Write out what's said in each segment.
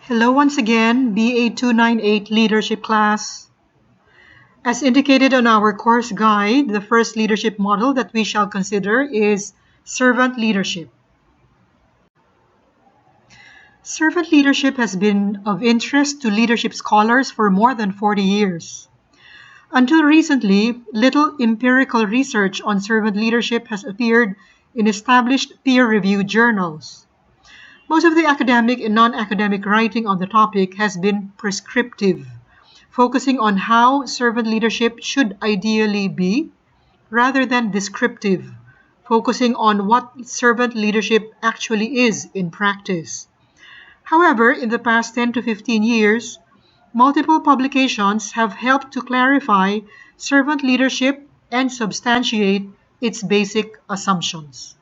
Hello once again, BA 298 Leadership class. As indicated on our course guide, the first leadership model that we shall consider is servant leadership. Servant leadership has been of interest to leadership scholars for more than 40 years. Until recently, little empirical research on servant leadership has appeared in established peer-reviewed journals. Most of the academic and non-academic writing on the topic has been prescriptive, focusing on how servant leadership should ideally be, rather than descriptive, focusing on what servant leadership actually is in practice. However, in the past 10 to 15 years, multiple publications have helped to clarify servant leadership and substantiate its basic assumptions.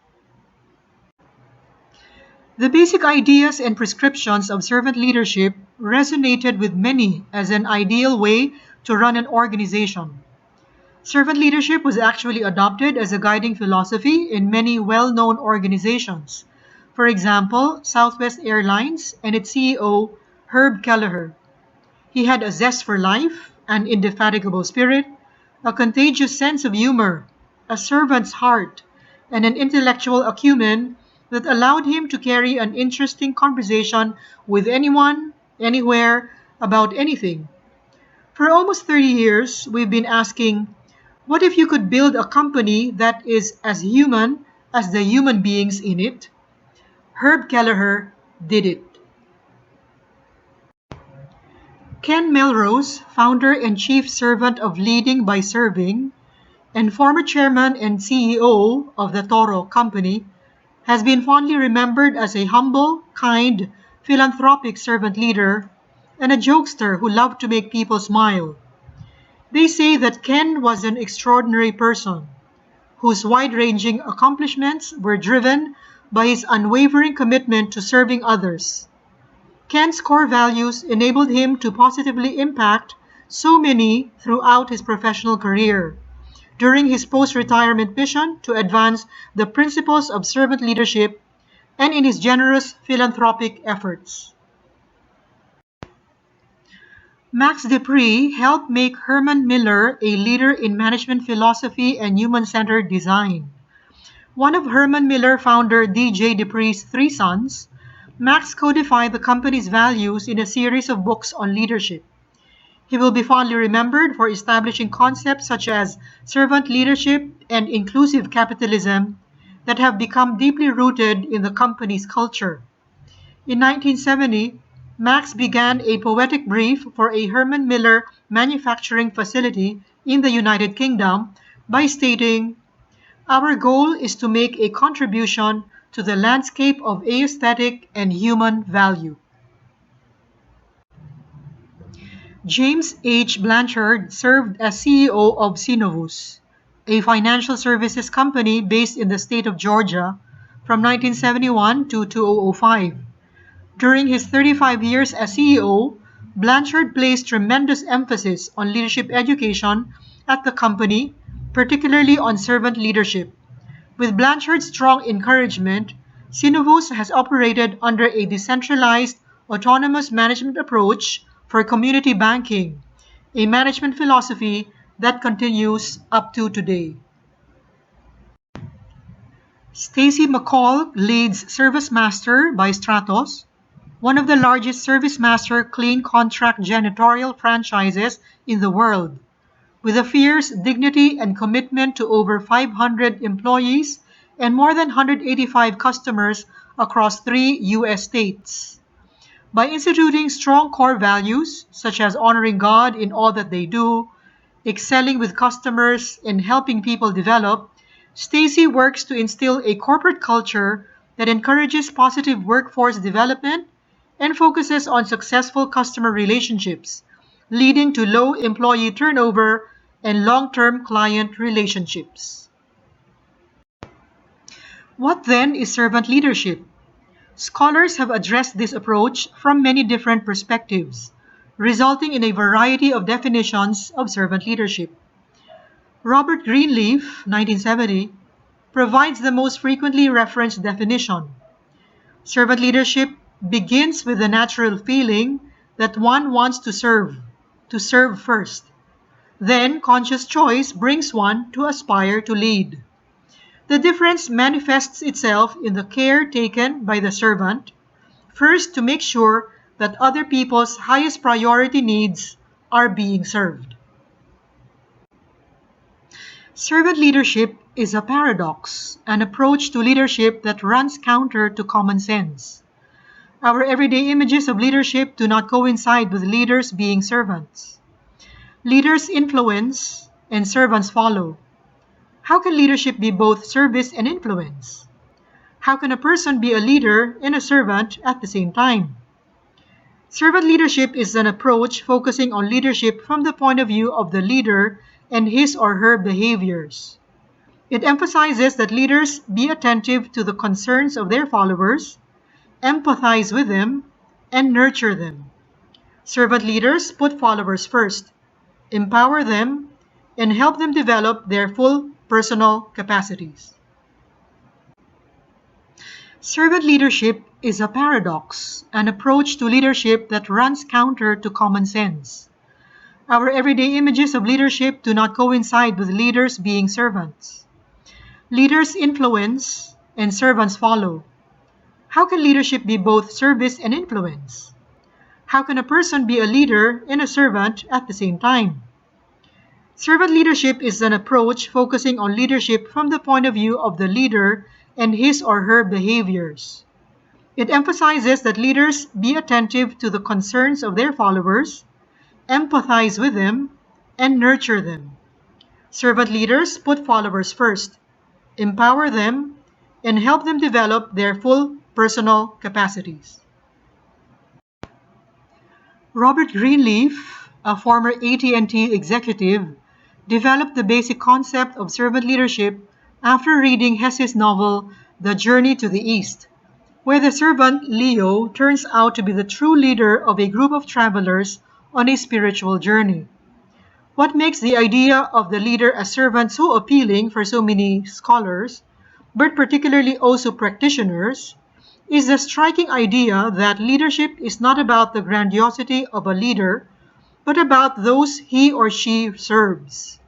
The basic ideas and prescriptions of servant leadership resonated with many as an ideal way to run an organization. Servant leadership was actually adopted as a guiding philosophy in many well-known organizations. For example, Southwest Airlines and its CEO, Herb Kelleher. He had a zest for life, an indefatigable spirit, a contagious sense of humor, a servant's heart, and an intellectual acumen that allowed him to carry an interesting conversation with anyone, anywhere, about anything. For almost 30 years, we've been asking, what if you could build a company that is as human as the human beings in it? Herb Kelleher did it. Ken Melrose, founder and chief servant of Leading by Serving, and former chairman and CEO of the Toro company, has been fondly remembered as a humble, kind, philanthropic servant leader and a jokester who loved to make people smile. They say that Ken was an extraordinary person whose wide-ranging accomplishments were driven by his unwavering commitment to serving others. Ken's core values enabled him to positively impact so many throughout his professional career, during his post-retirement mission to advance the principles of servant leadership, and in his generous philanthropic efforts. Max De Pree helped make Herman Miller a leader in management philosophy and human-centered design. One of Herman Miller founder D.J. De Pree's three sons, Max codified the company's values in a series of books on leadership. He will be fondly remembered for establishing concepts such as servant leadership and inclusive capitalism that have become deeply rooted in the company's culture. In 1970, Max began a poetic brief for a Herman Miller manufacturing facility in the United Kingdom by stating, "Our goal is to make a contribution to the landscape of aesthetic and human value." James H. Blanchard served as CEO of Synovus, a financial services company based in the state of Georgia from 1971 to 2005. During his 35 years as CEO, Blanchard placed tremendous emphasis on leadership education at the company, particularly on servant leadership. With Blanchard's strong encouragement, Synovus has operated under a decentralized, autonomous management approach for community banking, a management philosophy that continues up to today. Stacy McCall leads ServiceMaster by Stratos, one of the largest ServiceMaster clean contract janitorial franchises in the world, with a fierce dignity and commitment to over 500 employees and more than 185 customers across 3 U.S. states. By instituting strong core values, such as honoring God in all that they do, excelling with customers, and helping people develop, Stacy works to instill a corporate culture that encourages positive workforce development and focuses on successful customer relationships, leading to low employee turnover and long-term client relationships. What then is servant leadership? Scholars have addressed this approach from many different perspectives, resulting in a variety of definitions of servant leadership. Robert Greenleaf, 1970, provides the most frequently referenced definition. Servant leadership begins with the natural feeling that one wants to serve first. Then conscious choice brings one to aspire to lead. The difference manifests itself in the care taken by the servant, first to make sure that other people's highest priority needs are being served. Servant leadership is a paradox, an approach to leadership that runs counter to common sense. Our everyday images of leadership do not coincide with leaders being servants. Leaders influence and servants follow. How can leadership be both service and influence? How can a person be a leader and a servant at the same time? Servant leadership is an approach focusing on leadership from the point of view of the leader and his or her behaviors. It emphasizes that leaders be attentive to the concerns of their followers, empathize with them, and nurture them. Servant leaders put followers first, empower them, and help them develop their full personal capacities. Servant leadership is a paradox, an approach to leadership that runs counter to common sense. Our everyday images of leadership do not coincide with leaders being servants. Leaders influence and servants follow. How can leadership be both service and influence? How can a person be a leader and a servant at the same time? Servant leadership is an approach focusing on leadership from the point of view of the leader and his or her behaviors. It emphasizes that leaders be attentive to the concerns of their followers, empathize with them, and nurture them. Servant leaders put followers first, empower them, and help them develop their full personal capacities. Robert Greenleaf, a former AT&T executive, developed the basic concept of servant leadership after reading Hesse's novel The Journey to the East, where the servant Leo turns out to be the true leader of a group of travelers on a spiritual journey. What makes the idea of the leader as servant so appealing for so many scholars, but particularly also practitioners, is the striking idea that leadership is not about the grandiosity of a leader, but about those he or she serves.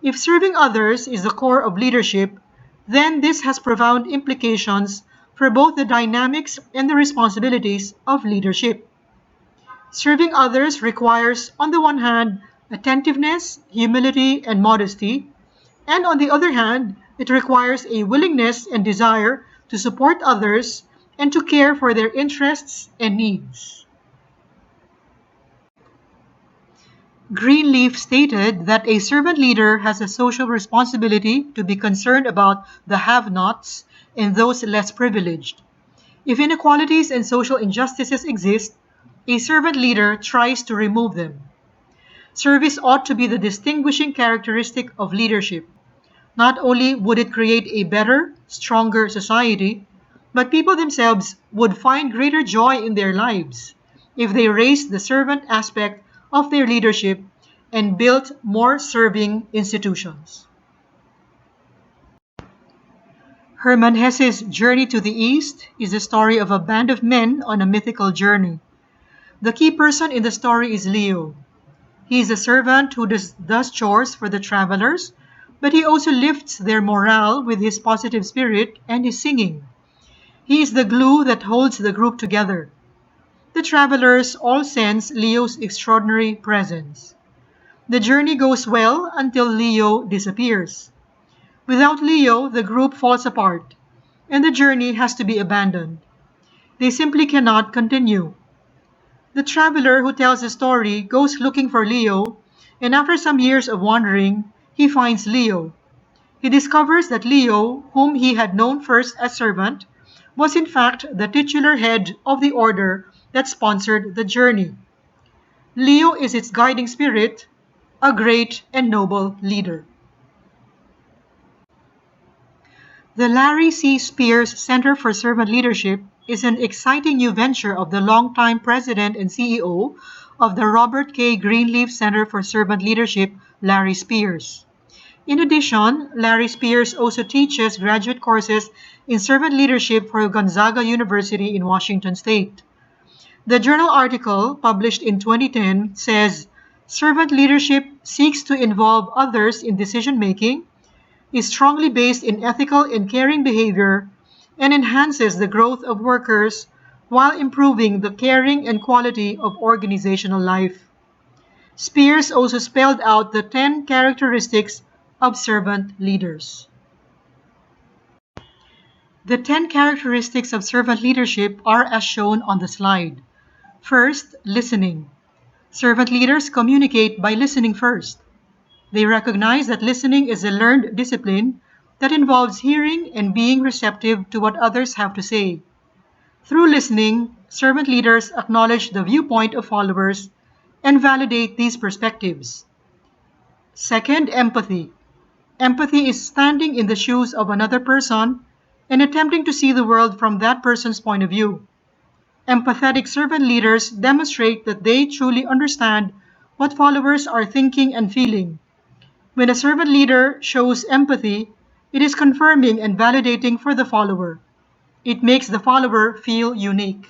If serving others is the core of leadership, then this has profound implications for both the dynamics and the responsibilities of leadership. Serving others requires, on the one hand, attentiveness, humility, and modesty, and on the other hand, it requires a willingness and desire to support others and to care for their interests and needs. Greenleaf stated that a servant leader has a social responsibility to be concerned about the have-nots and those less privileged. If inequalities and social injustices exist, a servant leader tries to remove them. Service ought to be the distinguishing characteristic of leadership. Not only would it create a better, stronger society, but people themselves would find greater joy in their lives if they raised the servant aspect of their leadership and built more serving institutions. Herman Hesse's Journey to the East is the story of a band of men on a mythical journey. The key person in the story is Leo. He is a servant who does chores for the travelers, but he also lifts their morale with his positive spirit and his singing. He is the glue that holds the group together. The travelers all sense Leo's extraordinary presence. The journey goes well until Leo disappears. Without Leo, the group falls apart, and the journey has to be abandoned. They simply cannot continue. The traveler who tells the story goes looking for Leo, and after some years of wandering, he finds Leo. He discovers that Leo, whom he had known first as servant, was in fact the titular head of the order that sponsored the journey. Leo is its guiding spirit, a great and noble leader. The Larry C. Spears Center for Servant Leadership is an exciting new venture of the longtime president and CEO of the Robert K. Greenleaf Center for Servant Leadership, Larry Spears. In addition, Larry Spears also teaches graduate courses in servant leadership for Gonzaga University in Washington State. The journal article, published in 2010, says servant leadership seeks to involve others in decision making, is strongly based in ethical and caring behavior, and enhances the growth of workers while improving the caring and quality of organizational life. Spears also spelled out the 10 characteristics of servant leaders. The 10 characteristics of servant leadership are as shown on the slide. First, listening. Servant leaders communicate by listening first. They recognize that listening is a learned discipline that involves hearing and being receptive to what others have to say. Through listening, servant leaders acknowledge the viewpoint of followers and validate these perspectives. Second, empathy. Empathy is standing in the shoes of another person and attempting to see the world from that person's point of view. Empathetic servant leaders demonstrate that they truly understand what followers are thinking and feeling. When a servant leader shows empathy, it is confirming and validating for the follower. It makes the follower feel unique.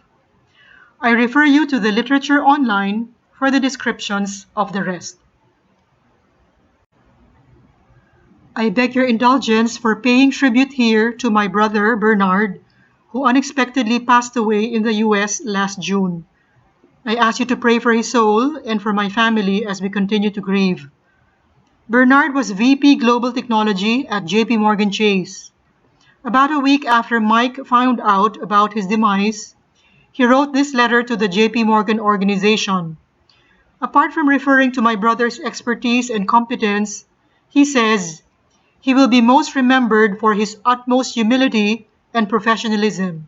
I refer you to the literature online for the descriptions of the rest. I beg your indulgence for paying tribute here to my brother Bernard, who unexpectedly passed away in the US last June. I ask you to pray for his soul and for my family as we continue to grieve. Bernard was VP Global Technology at JP Morgan Chase. About a week after Mike found out about his demise, he wrote this letter to the JP Morgan organization. Apart from referring to my brother's expertise and competence, he says, he will be most remembered for his utmost humility and professionalism.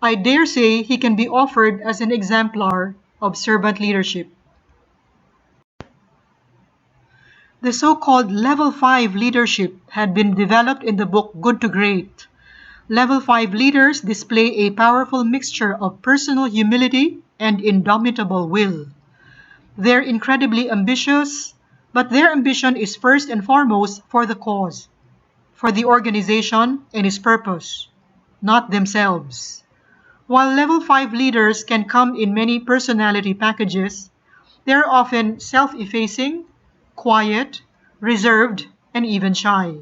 I dare say he can be offered as an exemplar of servant leadership. The so-called Level 5 leadership had been developed in the book Good to Great. Level 5 leaders display a powerful mixture of personal humility and indomitable will. They're incredibly ambitious, but their ambition is first and foremost for the cause, for the organization and its purpose, not themselves. While Level 5 leaders can come in many personality packages, they are often self-effacing, quiet, reserved, and even shy.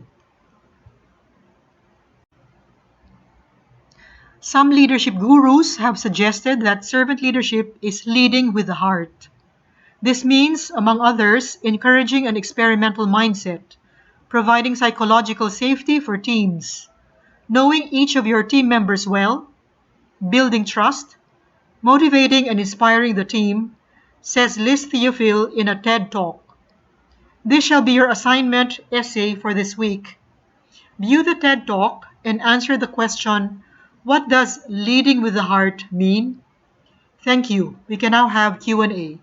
Some leadership gurus have suggested that servant leadership is leading with the heart. This means, among others, encouraging an experimental mindset, providing psychological safety for teams, knowing each of your team members well, building trust, motivating and inspiring the team, says Liz Theophil in a TED Talk. This shall be your assignment essay for this week. View the TED Talk and answer the question, what does leading with the heart mean? Thank you. We can now have Q&A.